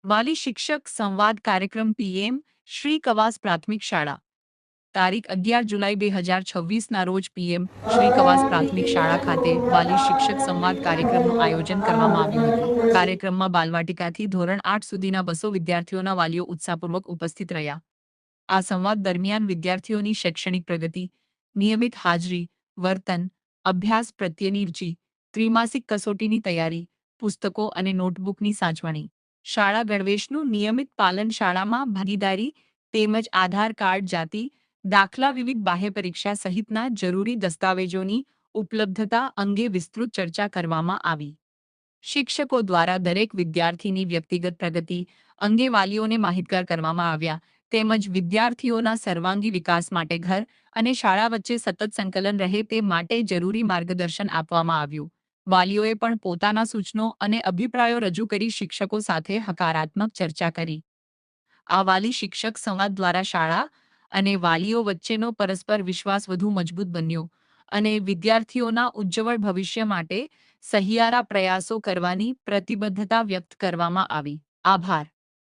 વાલી શિક્ષક સંવાદ કાર્યક્રમ પીએમ શ્રી કવાસ પ્રાથમિક શાળા તારીખ 11 જુલાઈ 2026ના રોજ પીએમ શ્રી કવાસ પ્રાથમિક શાળા ખાતે વાલી શિક્ષક સંવાદ કાર્યક્રમનું આયોજન કરવામાં આવ્યું હતું. કાર્યક્રમમાં બાલવાટિકાથી ધોરણ 8 સુધીના 200 વિદ્યાર્થીઓના વાલીઓ ઉત્સાહપૂર્વક ઉપસ્થિત રહ્યા. આ સંવાદ દરમિયાન વિદ્યાર્થીઓની શૈક્ષણિક પ્રગતિ, નિયમિત હાજરી, વર્તન, અભ્યાસ પ્રત્યેની રુચિ, ત્રિમાસિક કસોટીની તૈયારી, પુસ્તકો અને નોટબુકની સાચવણી, શાળા ગણવેશનું નિયમિત પાલન, શાળામાં ભાગીદારી તેમજ આધાર કાર્ડ, જાતિ દાખલા, વિવિધ બાહ્ય પરીક્ષા સહિતના જરૂરી દસ્તાવેજોની ઉપલબ્ધતા અંગે વિસ્તૃત ચર્ચા કરવામાં આવી. શિક્ષકો દ્વારા દરેક વિદ્યાર્થીની વ્યક્તિગત પ્રગતિ અંગે વાલીઓને માહિતગાર કરવામાં આવ્યા તેમજ વિદ્યાર્થીઓના સર્વાંગી વિકાસ માટે ઘર અને શાળા વચ્ચે સતત સંકલન રહે તે માટે જરૂરી માર્ગદર્શન આપવામાં આવ્યું. વાલીઓએ પણ પોતાના સૂચનો અને અભિપ્રાયો રજૂ કરી શિક્ષકો સાથે હકારાત્મક ચર્ચા કરી. આ વાલી શિક્ષક સંવાદ દ્વારા શાળા અને વાલીઓ વચ્ચેનો પરસ્પર વિશ્વાસ વધુ મજબૂત બન્યો અને વિદ્યાર્થીઓના ઉજ્જવળ ભવિષ્ય માટે સહિયારા પ્રયાસો કરવાની પ્રતિબદ્ધતા વ્યક્ત કરવામાં આવી. આભાર.